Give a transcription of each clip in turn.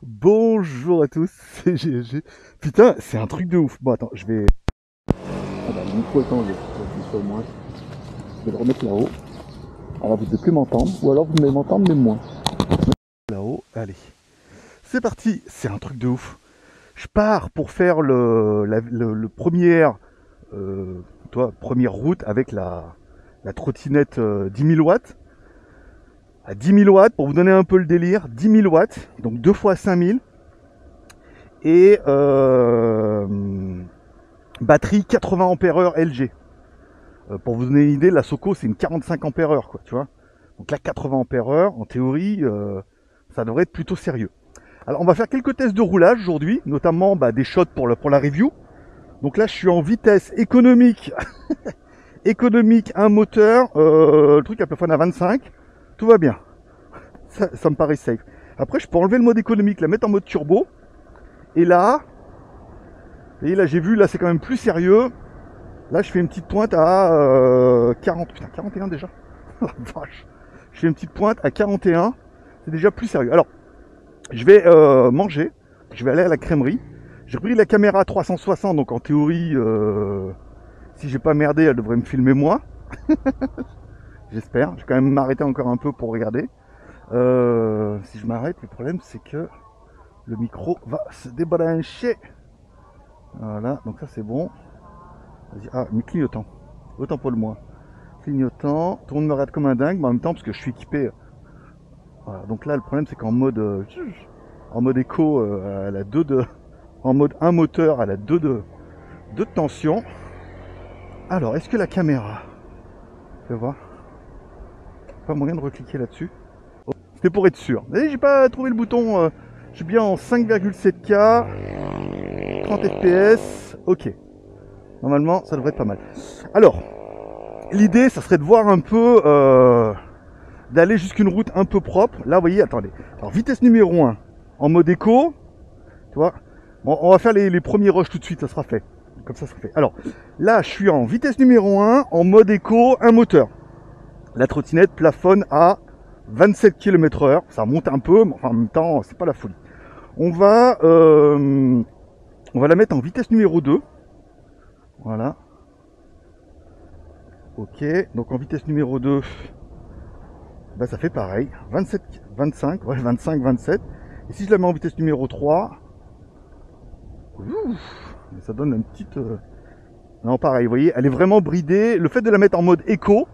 Bonjour à tous, c'est GG. Putain, c'est un truc de ouf. Bon, attends, je vais. Ah bah, le micro est enlevé. Donc, sur moi. Je vais le remettre là-haut. Alors, vous ne devez plus m'entendre, ou alors vous devez m'entendre, mais moins. Là-haut, allez. C'est parti, c'est un truc de ouf. Je pars pour faire le premier, première route avec la trottinette 10 000 watts. À 10 000 watts, pour vous donner un peu le délire, 10 000 watts, donc 2 fois 5 000. Et batterie 80 ampères LG. Pour vous donner une idée, la Soco c'est une 45 ampères quoi, tu vois. Donc là 80 ampères, en théorie, ça devrait être plutôt sérieux. Alors on va faire quelques tests de roulage aujourd'hui, notamment des shots pour la review. Donc là je suis en vitesse économique, économique, un moteur, le truc à plafonne à 25, tout va bien. Ça me paraît safe. Après je peux enlever le mode économique, la mettre en mode turbo. Et là j'ai vu, là c'est quand même plus sérieux. Là je fais une petite pointe à 40, putain 41 déjà. Vache. Je fais une petite pointe à 41, c'est déjà plus sérieux. Alors, je vais manger, je vais aller à la crèmerie. J'ai pris la caméra 360, donc en théorie, si j'ai pas merdé, elle devrait me filmer moi. J'espère, je vais quand même m'arrêter encore un peu pour regarder. Si je m'arrête, le problème c'est que le micro va se débrancher. Voilà, donc ça c'est bon. Vas-y. Ah, mais clignotant. Autant pour le moins. Clignotant. Tout le monde me regarde comme un dingue, mais en même temps, parce que je suis équipé. Voilà, donc là, le problème, c'est qu'en mode éco, elle a 2 de. En mode un moteur, elle a 2 de tension. Alors, est-ce que la caméra. Je vais voir. Pas moyen de recliquer là-dessus. Oh, c'était pour être sûr. Et j'ai pas trouvé le bouton. Je suis bien en 5,7K. 30 FPS. Ok. Normalement, ça devrait être pas mal. Alors, l'idée, ça serait de voir un peu, d'aller jusqu'une route un peu propre. Là, vous voyez, attendez. Alors, vitesse numéro 1, en mode éco. Tu vois. Bon, on va faire les premiers rushs tout de suite, ça sera fait. Comme ça sera fait. Alors, là, je suis en vitesse numéro 1, en mode éco, un moteur. La trottinette plafonne à 27 km/h. Ça monte un peu, mais enfin, en même temps, c'est pas la folie. On va la mettre en vitesse numéro 2. Voilà. Ok, donc en vitesse numéro 2, ça fait pareil. 27, 25, ouais, 25, 27. Et si je la mets en vitesse numéro 3, ça donne une petite... Non, pareil, vous voyez, elle est vraiment bridée. Le fait de la mettre en mode éco,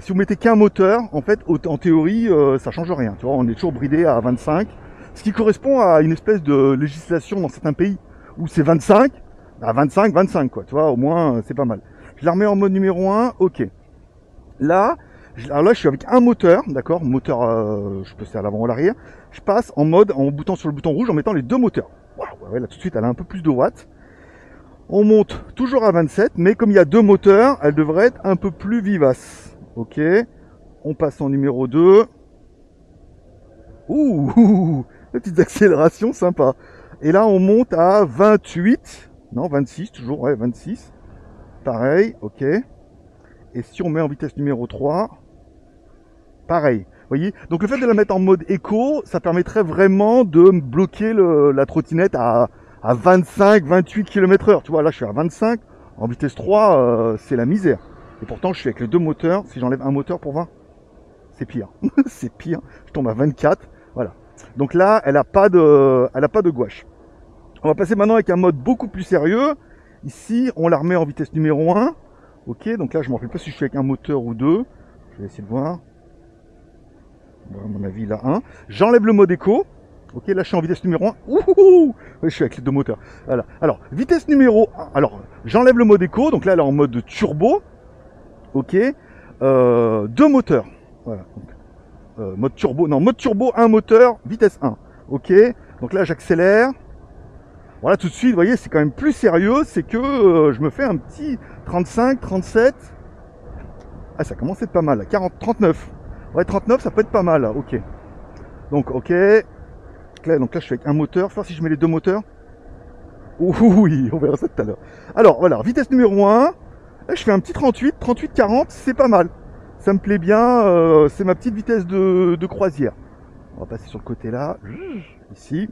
si vous mettez qu'un moteur, en fait, en théorie, ça change rien. Tu vois, on est toujours bridé à 25. Ce qui correspond à une espèce de législation dans certains pays où c'est 25, à 25, 25, quoi. Tu vois, au moins, c'est pas mal. Je la remets en mode numéro 1, ok. Là, alors là, je suis avec un moteur, d'accord, moteur, je peux faire à l'avant ou à l'arrière. Je passe en mode, en boutant sur le bouton rouge, en mettant les deux moteurs. Waouh, ouais, là tout de suite, elle a un peu plus de watts. On monte toujours à 27, mais comme il y a deux moteurs, elle devrait être un peu plus vivace. Ok, on passe en numéro 2. Ouh, les petites accélérations, sympa. Et là, on monte à 28. Non, 26, toujours, ouais, 26. Pareil, ok. Et si on met en vitesse numéro 3, pareil. Vous voyez. Donc le fait de la mettre en mode éco, ça permettrait vraiment de bloquer la trottinette à 25, 28 km/h. Tu vois, là je suis à 25. En vitesse 3, c'est la misère. Et pourtant, je suis avec les deux moteurs. Si j'enlève un moteur pour 20, c'est pire. C'est pire. Je tombe à 24. Voilà. Donc là, elle a pas de gouache. On va passer maintenant avec un mode beaucoup plus sérieux. Ici, on la remet en vitesse numéro 1. Ok, donc là, je ne me rappelle pas si je suis avec un moteur ou deux. Je vais essayer de voir. Bon, à mon avis, là, 1. J'enlève le mode éco. Ok, là, je suis en vitesse numéro 1. Ouh, je suis avec les deux moteurs. Voilà. Alors, vitesse numéro 1. Alors, j'enlève le mode éco. Donc là, elle est en mode turbo. Ok. Deux moteurs. Voilà. Donc, mode turbo. Non, mode turbo, un moteur, vitesse 1. Ok. Donc là, j'accélère. Voilà, tout de suite, vous voyez, c'est quand même plus sérieux. C'est que je me fais un petit 35, 37. Ah, ça commence à être pas mal. 40, 39. Ouais, 39, ça peut être pas mal. Là. Ok. Donc, ok. Donc là, je suis avec un moteur. Je vais voir si je mets les deux moteurs. Oui, on verra ça tout à l'heure. Alors, voilà, vitesse numéro 1. Là, je fais un petit 38, 38, 40. C'est pas mal. Ça me plaît bien. C'est ma petite vitesse de croisière. On va passer sur le côté là, ici.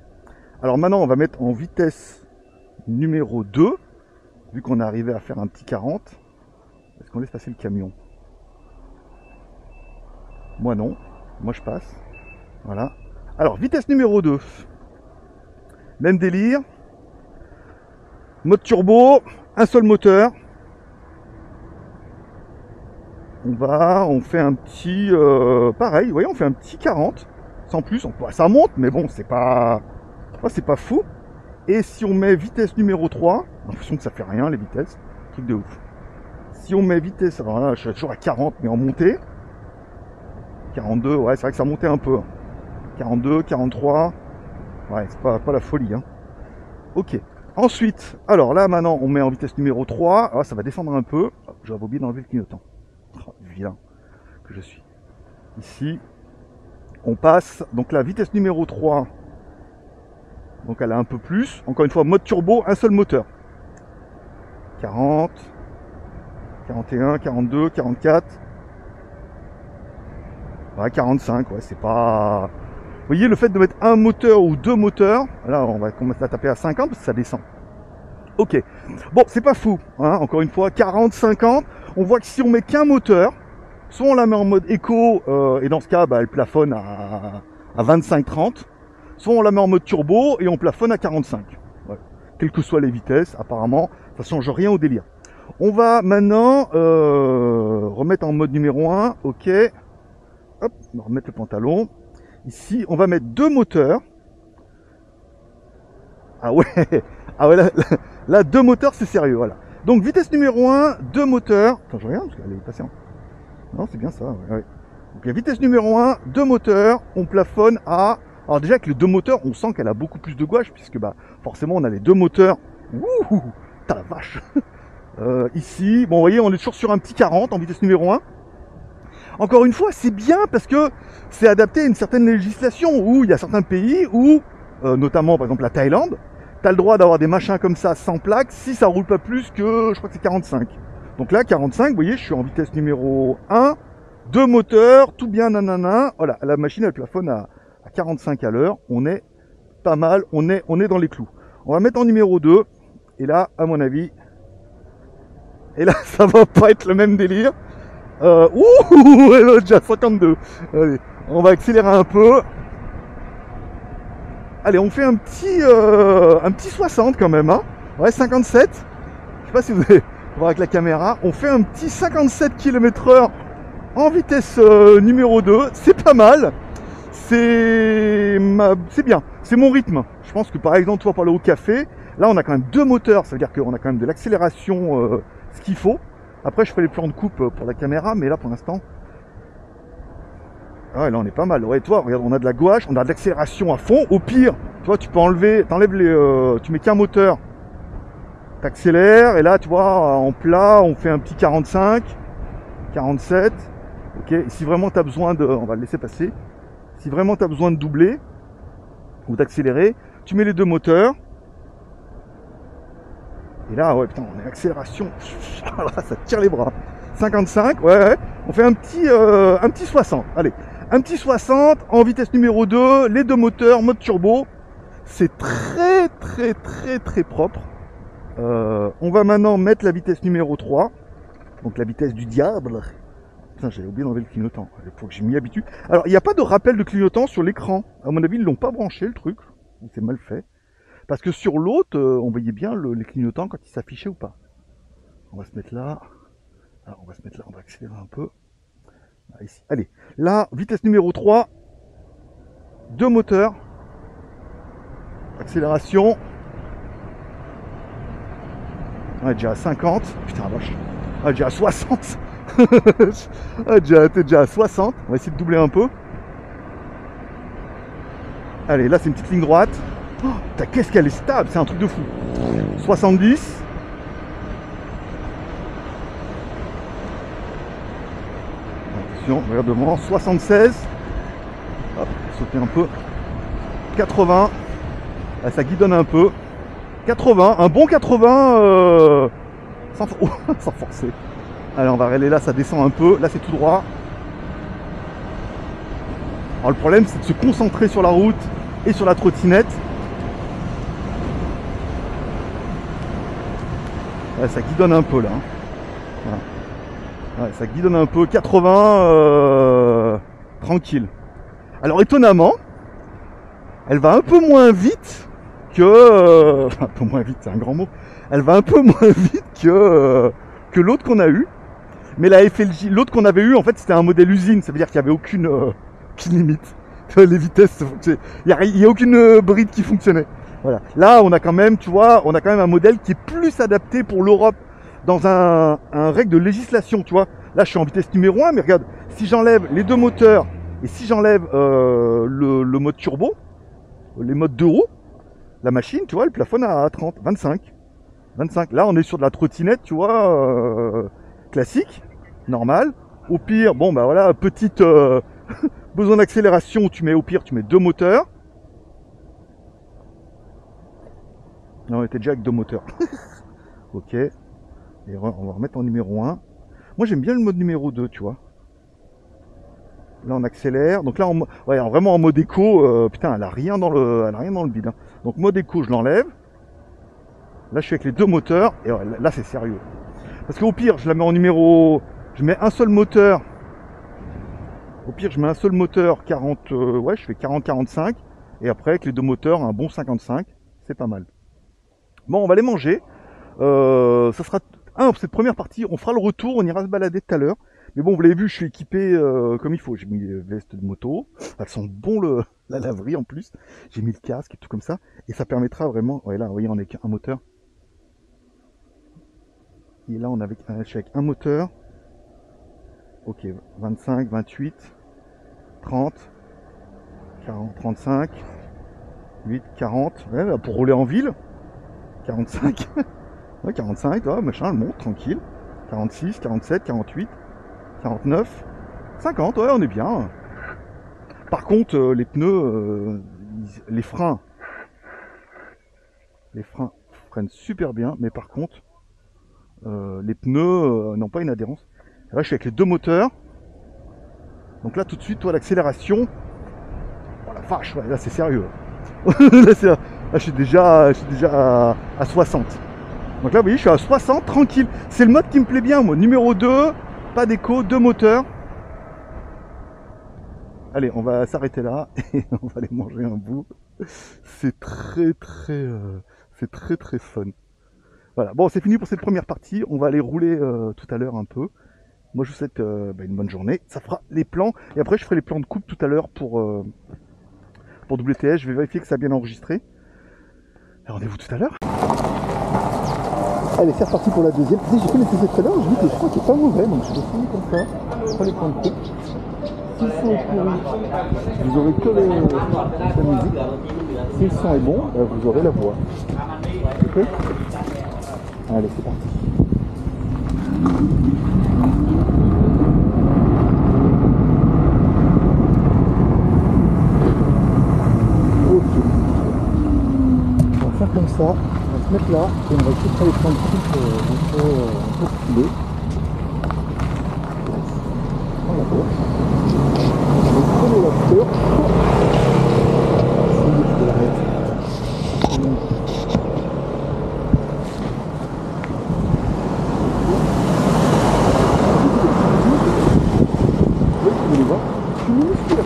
Alors maintenant, on va mettre en vitesse numéro 2, vu qu'on est arrivé à faire un petit 40. Est-ce qu'on laisse passer le camion? Moi non, moi je passe. Voilà. Alors, vitesse numéro 2. Même délire. Mode turbo, un seul moteur. On fait un petit... pareil, vous voyez, on fait un petit 40. Sans plus, ça monte, mais bon, c'est pas fou. Et si on met vitesse numéro 3, j'ai l'impression que ça fait rien, les vitesses. Truc de ouf. Si on met vitesse, alors là, je suis toujours à 40, mais en montée. 42, ouais, c'est vrai que ça montait un peu. 42, 43. Ouais, c'est pas la folie, hein. Ok. Ensuite, alors là, maintenant, on met en vitesse numéro 3. Alors, ça va descendre un peu. J'avais oublié d'enlever le clignotant. Oh, vilain que je suis. Ici, on passe. Donc la vitesse numéro 3. Donc elle a un peu plus. Encore une fois, mode turbo, un seul moteur. 40, 41, 42, 44. Ouais, 45, ouais, c'est pas... Vous voyez, le fait de mettre un moteur ou deux moteurs, là, on va commencer à taper à 50 parce que ça descend. Ok. Bon, c'est pas fou, hein, encore une fois, 40, 50. On voit que si on met qu'un moteur, soit on la met en mode éco, et dans ce cas, bah, elle plafonne à 25-30. Soit on la met en mode turbo et on plafonne à 45. Ouais. Quelles que soient les vitesses, apparemment, ça change rien au délire. On va maintenant remettre en mode numéro 1. Ok. Hop, on va remettre le pantalon. Ici, on va mettre deux moteurs. Ah ouais, ah ouais, là deux moteurs, c'est sérieux, voilà. Donc, vitesse numéro 1, deux moteurs. Attends, je regarde, parce qu'elle est patiente. Non, c'est bien ça, ouais. Donc, la vitesse numéro 1, deux moteurs. On plafonne à... Alors déjà, avec les deux moteurs, on sent qu'elle a beaucoup plus de gouache, puisque bah forcément, on a les deux moteurs. Ouh, t'as la vache. Ici, bon, vous voyez, on est toujours sur un petit 40 en vitesse numéro 1. Encore une fois, c'est bien parce que c'est adapté à une certaine législation où il y a certains pays où, notamment par exemple la Thaïlande, tu as le droit d'avoir des machins comme ça sans plaque si ça roule pas plus que, je crois que c'est 45. Donc là, 45, vous voyez, je suis en vitesse numéro 1, deux moteurs, tout bien, nanana. Voilà, la machine elle plafonne à 45 à l'heure. On est pas mal, on est dans les clous. On va mettre en numéro 2. Et là, à mon avis, et là, ça va pas être le même délire. Ouh, elle est déjà 52. Allez, on va accélérer un peu. Allez, on fait un petit 60 quand même, hein. Ouais, 57. Je sais pas si vous allez voir avec la caméra. On fait un petit 57 km/h en vitesse numéro 2. C'est pas mal. C'est bien. C'est mon rythme. Je pense que par exemple, toi, pour aller au café, là, on a quand même deux moteurs. Ça veut dire qu'on a quand même de l'accélération, ce qu'il faut. Après, je fais les plans de coupe pour la caméra, mais là, pour l'instant... Ah ouais, là, on est pas mal. Ouais, toi, regarde, on a de la gouache, on a de l'accélération à fond. Au pire, toi, tu peux enlever... T'enlèves les... tu mets qu'un moteur. T'accélères, et là, tu vois, en plat, on fait un petit 45, 47. Ok, et si vraiment tu as besoin de... On va le laisser passer. Si vraiment tu as besoin de doubler, ou d'accélérer, tu mets les deux moteurs. Et là, ouais, putain, on est accélération. Ça tire les bras. 55, ouais. On fait un petit 60. Allez, un petit 60 en vitesse numéro 2, les deux moteurs, mode turbo. C'est très, très, très, très propre. On va maintenant mettre la vitesse numéro 3. Donc la vitesse du diable. Putain, j'avais oublié d'enlever le clignotant. Il faut que je m'y habitue. Alors, il n'y a pas de rappel de clignotant sur l'écran. À mon avis, ils l'ont pas branché, le truc. C'est mal fait. Parce que sur l'autre, on voyait bien les clignotants quand ils s'affichaient ou pas. On va se mettre là. Alors, on va se mettre là, on va accélérer un peu. Là, ici. Allez, là, vitesse numéro 3. Deux moteurs. Accélération. On est déjà à 50. Putain, vache. On est déjà à 60. T'es déjà à 60. On va essayer de doubler un peu. Allez, là, c'est une petite ligne droite. Oh, qu'est-ce qu'elle est stable, c'est un truc de fou. 70. Attention, regarde devant. 76. Hop, sauter un peu. 80. Là, ça guidonne un peu. 80, un bon 80 sans forcer. Allez, on va aller là, ça descend un peu. Là, c'est tout droit. Alors le problème, c'est de se concentrer sur la route et sur la trottinette. Ouais, ça guidonne un peu là. Ouais, ça guidonne un peu. 80, tranquille. Alors étonnamment, elle va un peu moins vite que... un peu moins vite, c'est un grand mot. Elle va un peu moins vite que l'autre qu'on a eu. Mais la FLJ, l'autre qu'on avait eu, en fait, c'était un modèle usine. Ça veut dire qu'il n'y avait aucune limite. Les vitesses, il n'y a aucune bride qui fonctionnait. Voilà. Là, on a quand même, tu vois, on a quand même un modèle qui est plus adapté pour l'Europe dans un règle de législation, tu vois. Là, je suis en vitesse numéro 1, mais regarde, si j'enlève les deux moteurs et si j'enlève le mode turbo, les modes 2 roues, la machine, tu vois, elle plafonne à 30, 25. 25. Là, on est sur de la trottinette, tu vois, classique, normale. Au pire, bon, bah voilà, petite besoin d'accélération, tu mets au pire, tu mets deux moteurs. Non, on était déjà avec deux moteurs. Ok. Et on va remettre en numéro 1. Moi, j'aime bien le mode numéro 2, tu vois. Là, on accélère. Donc là, ouais, vraiment en mode éco. Putain, elle a rien dans le bide. Hein. Donc mode éco, je l'enlève. Là, je suis avec les deux moteurs. Et ouais, là, c'est sérieux. Parce qu'au pire, je la mets en numéro... Je mets un seul moteur. Au pire, je mets un seul moteur 40... ouais, je fais 40-45. Et après, avec les deux moteurs, un bon 55. C'est pas mal. Bon, on va les manger. Ça sera... cette première partie, on fera le retour. On ira se balader tout à l'heure. Mais bon, vous l'avez vu, je suis équipé comme il faut. J'ai mis les vestes de moto. Elles sont bon la laverie en plus. J'ai mis le casque et tout comme ça. Et ça permettra vraiment... Ouais, là, vous voyez, on est avec un moteur. Et là, je suis avec un moteur. Ok, 25, 28, 30, 40, 35, 8, 40. Ouais, là, pour rouler en ville. 45. Ouais, 45, ouais, machin, elle monte, tranquille. 46, 47, 48, 49, 50, ouais, on est bien. Par contre, les pneus, les freins freinent super bien, mais par contre, les pneus n'ont pas une adhérence. Là, je suis avec les deux moteurs. Donc là, tout de suite, toi, l'accélération. Oh la vache, ouais, là, c'est sérieux. Là, je suis déjà à 60. Donc là, vous voyez, je suis à 60, tranquille. C'est le mode qui me plaît bien, moi. Numéro 2, pas d'écho, deux moteurs. Allez, on va s'arrêter là et on va aller manger un bout. C'est très fun. Voilà, bon, c'est fini pour cette première partie. On va aller rouler tout à l'heure un peu. Moi, je vous souhaite une bonne journée. Ça fera les plans. Et après, je ferai les plans de coupe tout à l'heure pour WTS. Je vais vérifier que ça a bien enregistré. Rendez-vous tout à l'heure. Allez, c'est reparti pour la deuxième. J'ai fait les essais tout à l'heure. Je dis que je crois qu'il n'est pas mauvais. Donc, je vais essayer comme ça. Je prends les plans de coupe. Si le son est pourri, vous aurez que la musique. Si le son est bon, vous aurez la voix. Ok ? Allez, c'est parti. On va faire comme ça, on va se mettre là et on va essayer de faire les plans de coupe un peu stylés. On la gauche. On va prendre la peur. Si, je l'arrête. Vous voulez voir ? Je suis minuscule.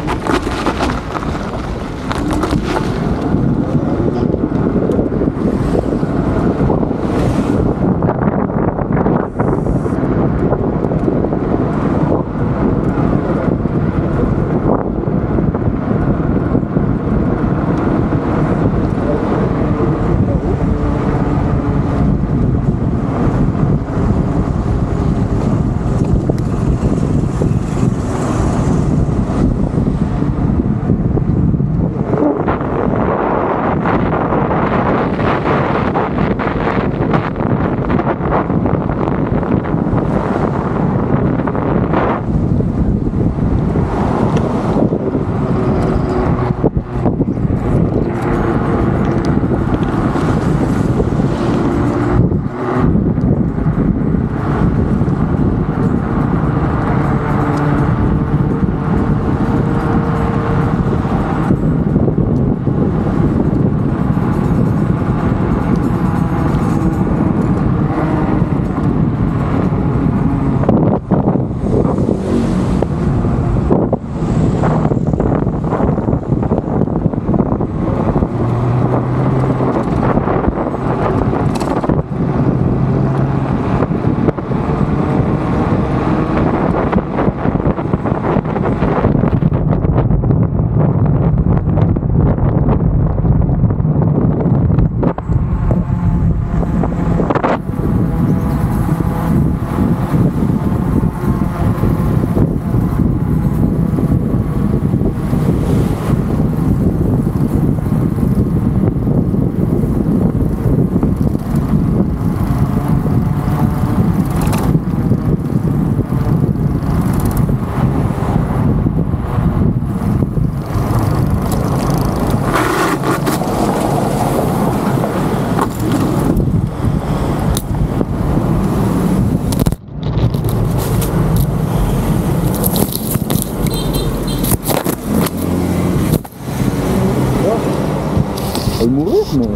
pourrait mourir, mais dans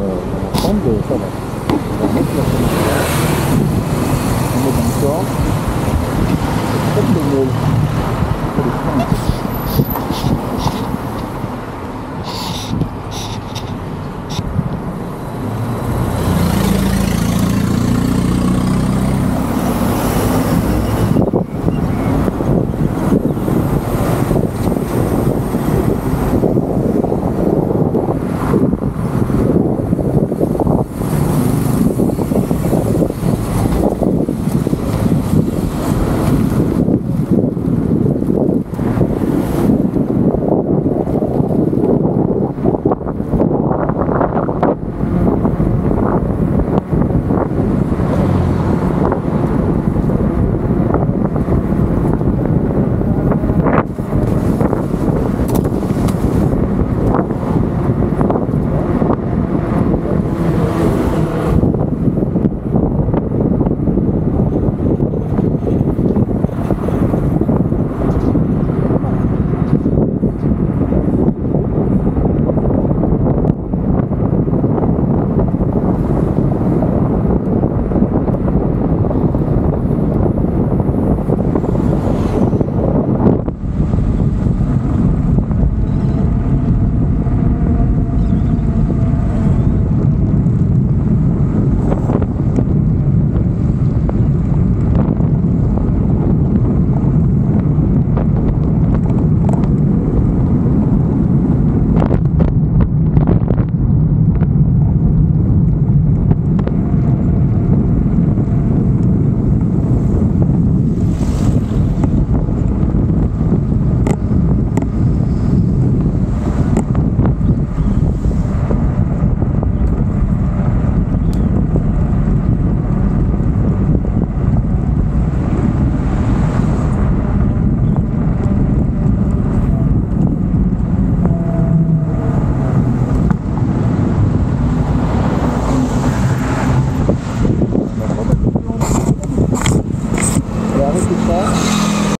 l'ensemble, ça va. On va mettre la fenêtre. On met encore. C'est très mieux.